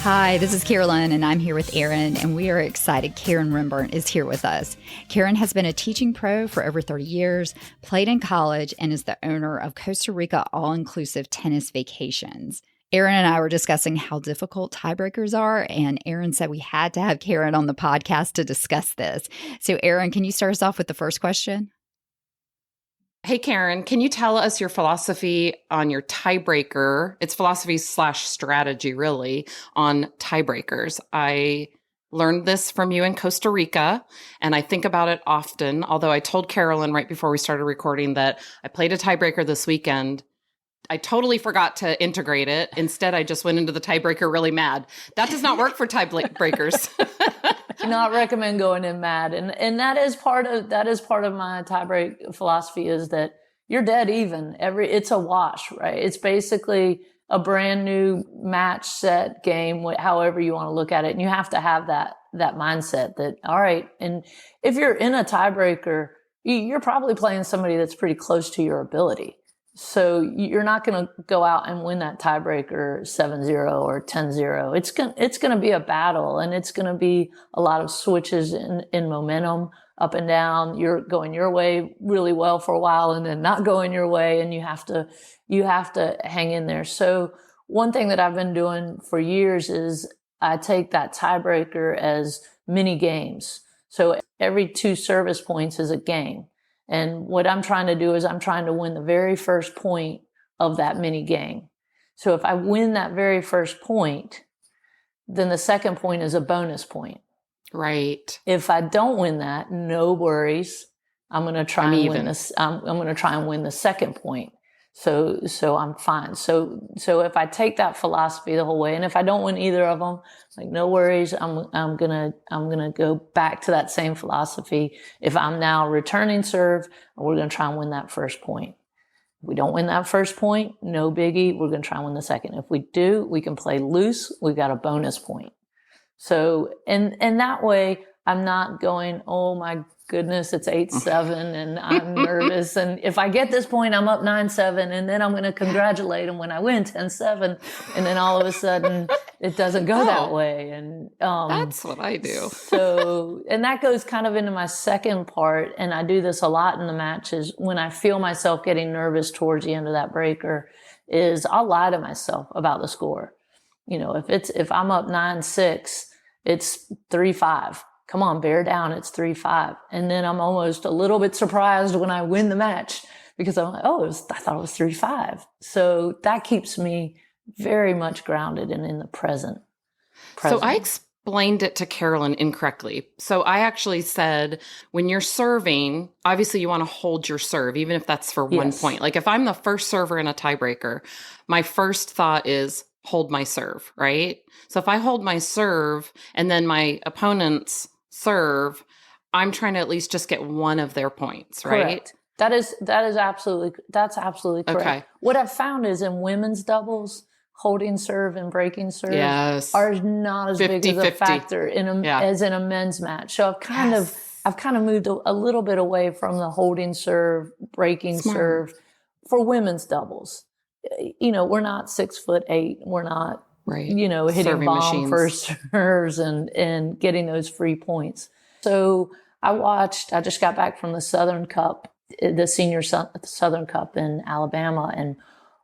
Hi, this is Carolyn, and I'm here with Erin, and we are excited Karen Rembert is here with us. Karen has been a teaching pro for over 30 years, played in college, and is the owner of Costa Rica All-Inclusive Tennis Vacations. Erin and I were discussing how difficult tiebreakers are, and Erin said we had to have Karen on the podcast to discuss this. So, Erin, can you start us off with the first question? Hey, Karen, can you tell us your philosophy on your tiebreaker? It's philosophy/strategy, really, on tiebreakers. I learned this from you in Costa Rica, and I think about it often, although I told Carolyn right before we started recording that I played a tiebreaker this weekend. I totally forgot to integrate it. Instead, I just went into the tiebreaker really mad. That does not work for tiebreakers. Do not recommend going in mad. And that is part of my tiebreak philosophy, is that you're dead even. It's a wash, right? It's basically a brand new match set game, however you want to look at it. And you have to have that mindset that, all right. And if you're in a tiebreaker, you're probably playing somebody that's pretty close to your ability. So you're not going to go out and win that tiebreaker 7-0 or 10-0. It's going to be a battle, and it's going to be a lot of switches in momentum up and down. You're going your way really well for a while and then not going your way, and you have to hang in there. So one thing that I've been doing for years is I take that tiebreaker as mini games. So every 2 service points is a game. And what I'm trying to do is I'm trying to win the very first point of that mini game. So if I win that very first point, then the second point is a bonus point. Right. If I don't win that, no worries. I'm going to try and win this. I'm going to try and win the second point. So I'm fine. So if I take that philosophy the whole way, and if I don't win either of them, like, no worries, I'm gonna go back to that same philosophy. If I'm now returning serve, we're gonna try and win that first point. If we don't win that first point, no biggie, we're gonna try and win the second. If we do, we can play loose, we've got a bonus point. So and that way I'm not going, oh my goodness, it's 8-7 and I'm nervous. And if I get this point, I'm up 9-7, and then I'm going to congratulate them when I win 10-7. And then all of a sudden it doesn't go that way. And that's what I do. So, and that goes kind of into my second part. And I do this a lot in the matches when I feel myself getting nervous towards the end of that breaker, is I'll lie to myself about the score. You know, if I'm up 9-6, it's 3-5. Come on, bear down, it's 3-5. And then I'm almost a little bit surprised when I win the match, because I'm like, I thought it was 3-5. So that keeps me very much grounded and in the present. So I explained it to Carolyn incorrectly. So I actually said, when you're serving, obviously you want to hold your serve, even if that's for 1 point. Like if I'm the first server in a tiebreaker, my first thought is hold my serve, right? So if I hold my serve and then my opponent's serve, I'm trying to at least just get one of their points, right? Correct. That's absolutely correct. Okay. What I've found is in women's doubles, holding serve and breaking serve are not as 50, big as a factor as in a men's match. So I've kind of moved a little bit away from the holding serve, breaking serve for women's doubles. You know, we're not 6'8". We're not hitting serving bomb first serves and getting those free points. So I just got back from the Southern Cup, the Senior Southern Cup in Alabama, and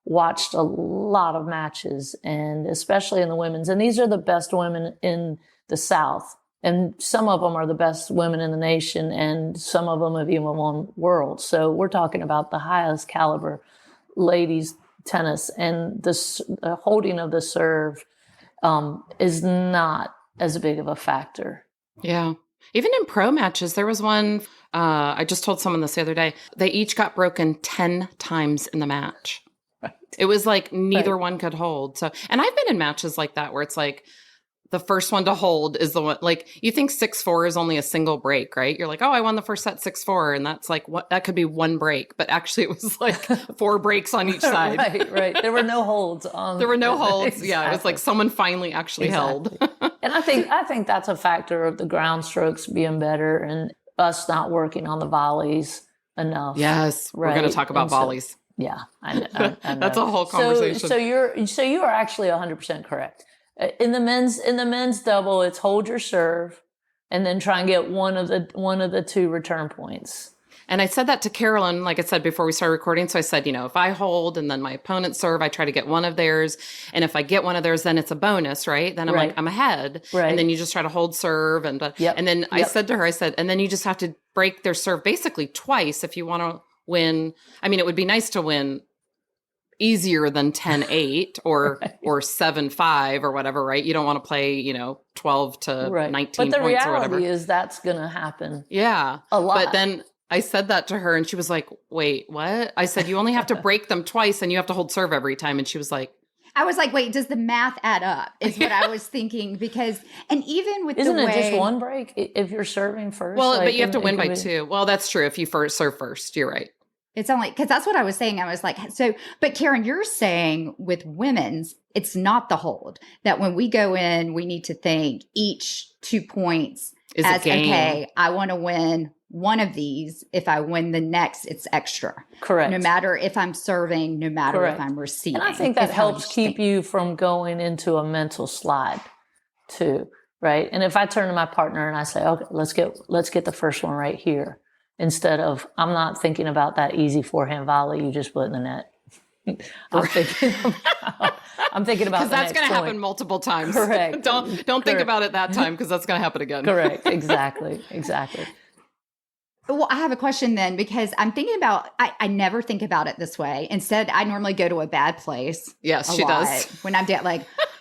watched a lot of matches, and especially in the women's. And these are the best women in the South. And some of them are the best women in the nation, and some of them have even won worlds. So we're talking about the highest caliber ladies tennis, and the holding of the serve is not as big of a factor. Yeah. Even in pro matches, there was one, I just told someone this the other day, they each got broken 10 times in the match. Right. It was like neither one could hold. So, and I've been in matches like that where it's like, the first one to hold is the one, like, you think 6-4 is only a single break, right? You're like, oh, I won the first set 6-4. And that's like, that could be one break. But actually it was like 4 breaks on each side. Right. There were no holds. There were no holds. Exactly. Yeah. It was like someone finally actually held. And I think that's a factor of the ground strokes being better and us not working on the volleys enough. Yes. Right? We're going to talk about volleys. Yeah. I know. That's a whole conversation. So you are actually 100% correct. In the men's double, it's hold your serve and then try and get one of the two return points. And I said that to Carolyn, like I said before we started recording. So I said, if I hold and then my opponent serve, I try to get one of theirs. And if I get one of theirs, then it's a bonus, right? Then I'm like, I'm ahead. Right. And then you just try to hold serve. And then I said to her, and then you just have to break their serve basically twice if you want to win. I mean, it would be nice to win easier than 10-8 or 7-5 or whatever, right? You don't want to play, 12 to 19 points or whatever. But the reality is that's going to happen. Yeah. A lot. But then I said that to her and she was like, wait, what? I said, you only have to break them twice and you have to hold serve every time. And she was like, I was like, wait, does the math add up? Is what I was thinking because, and even with Isn't it just one break if you're serving first? Well, but you have to win by two. Well, that's true. If you serve first, you're right. It's only because that's what I was saying. I was like, so, but Karen, you're saying with women's, it's not the hold that when we go in, we need to think each 2 points is as, a game. Okay, I want to win one of these. If I win the next, it's extra. Correct. No matter if I'm serving, no matter if I'm receiving. And I think that helps keep you from going into a mental slide too, right? And if I turn to my partner and I say, okay, let's get the first one right here. Instead of, I'm not thinking about that easy forehand volley you just put in the net. I'm thinking about because that's going to happen multiple times. Correct. Don't think about it that time because that's going to happen again. Correct. Exactly. Well, I have a question then because I'm thinking about, I never think about it this way. Instead, I normally go to a bad place. Yes, she does. When I'm down,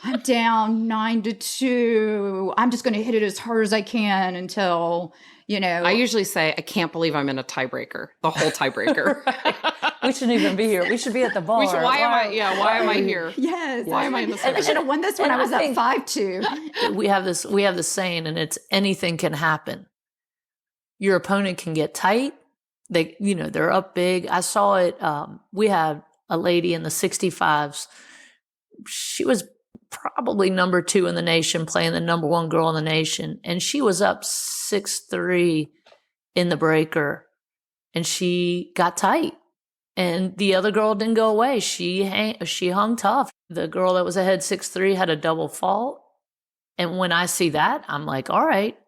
I'm down 9-2. I'm just going to hit it as hard as I can until, I usually say, I can't believe I'm in a tiebreaker, the whole tiebreaker. Right. We shouldn't even be here. We should be at the bar. Why am I here? Yes. Why am I in this? I should have won this when I was up 5-2. We have this saying, and it's anything can happen. Your opponent can get tight. They're up big. I saw it. We had a lady in the 65s. She was probably number 2 in the nation, playing the number 1 girl in the nation. And she was up 6-3 in the breaker. And she got tight. And the other girl didn't go away. She hung tough. The girl that was ahead 6-3 had a double fault. And when I see that, I'm like, all right,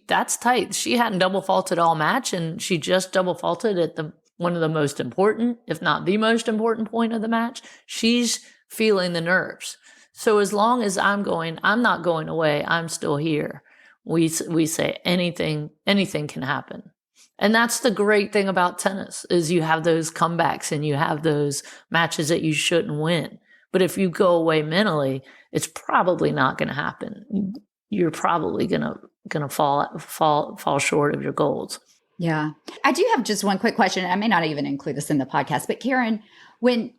that's tight. She hadn't double faulted all match, and she just double faulted at one of the most important, if not the most important point of the match. She's feeling the nerves. So as long as I'm not going away, I'm still here. We say anything can happen. And that's the great thing about tennis is you have those comebacks and you have those matches that you shouldn't win. But if you go away mentally, it's probably not going to happen. You're probably going to fall short of your goals. Yeah. I do have just one quick question. I may not even include this in the podcast, but Karen, when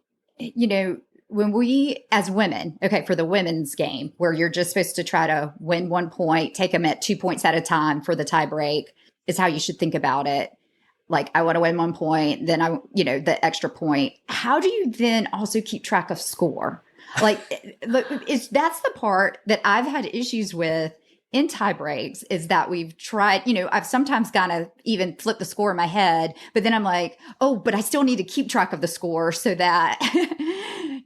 we as women, okay, for the women's game where you're just supposed to try to win 1 point, take them at 2 points at a time for the tie break is how you should think about it. Like I want to win 1 point, then the extra point. How do you then also keep track of score? Like that's the part that I've had issues with in tie breaks is that we've tried, I've sometimes got to even flip the score in my head, but then I'm like, oh, but I still need to keep track of the score so that,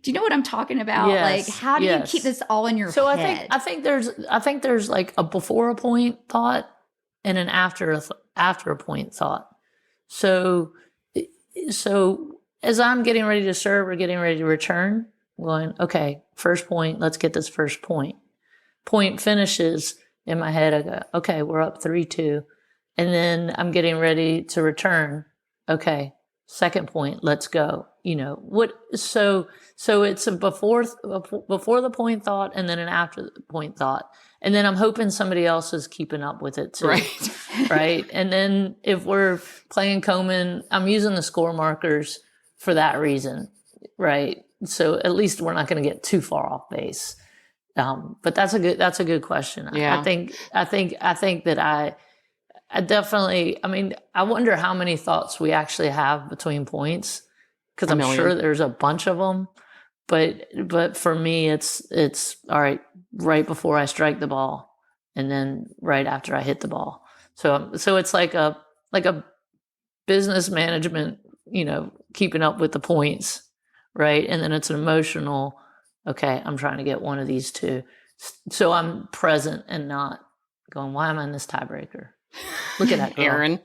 do you know what I'm talking about? Yes, like, how do you keep this all in your head? I think there's like a before a point thought and an after a point thought. So as I'm getting ready to serve or getting ready to return, I'm going, okay, first point, let's get this first point. Point finishes in my head. I go, okay, we're up 3-2. And then I'm getting ready to return. Okay, second point, let's go. So it's a before the point thought and then an after the point thought. And then I'm hoping somebody else is keeping up with it too. Right. Right. And then if we're playing Komen, I'm using the score markers for that reason. Right. So at least we're not going to get too far off base. But that's a good question. Yeah. I think that I definitely, I wonder how many thoughts we actually have between points because I'm sure there's a bunch of them. But for me, it's all right before I strike the ball and then right after I hit the ball. So it's like a business management, keeping up with the points, right? And then it's an emotional, okay, I'm trying to get one of these two. So I'm present and not going, why am I in this tiebreaker? Look at that girl. Aaron.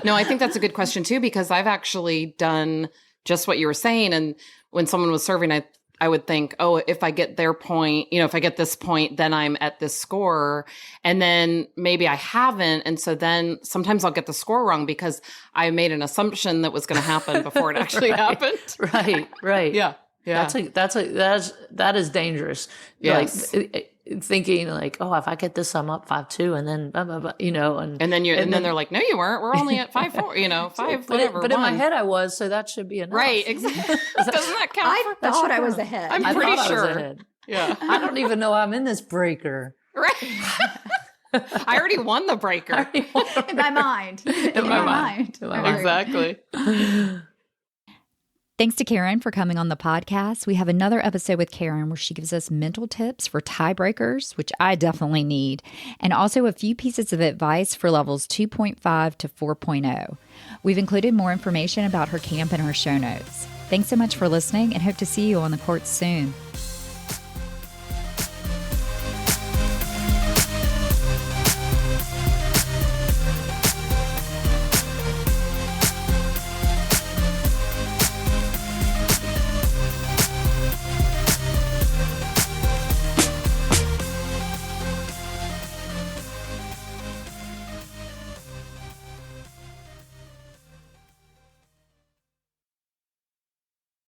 No, I think that's a good question too, because I've actually done just what you were saying. And when someone was serving, I would think, oh, if I get their point, if I get this point, then I'm at this score. And then maybe I haven't. And so then sometimes I'll get the score wrong because I made an assumption that was going to happen before it actually happened. Right. Yeah. That is dangerous. Yes. Like thinking like, oh, if I get this, I'm up 5-2, and then blah, blah, blah, and then they're like, no, you weren't. We're only at 5-4. 5 whatever. But in my head, I was, so that should be enough. Right. Exactly. Doesn't that count? I thought I was ahead. I'm pretty sure. I was ahead. Yeah. I don't even know I'm in this breaker. Right. I already won the breaker. In my mind. In my mind. Exactly. Thanks to Karen for coming on the podcast. We have another episode with Karen where she gives us mental tips for tiebreakers, which I definitely need, and also a few pieces of advice for levels 2.5 to 4.0. We've included more information about her camp in our show notes. Thanks so much for listening and hope to see you on the courts soon.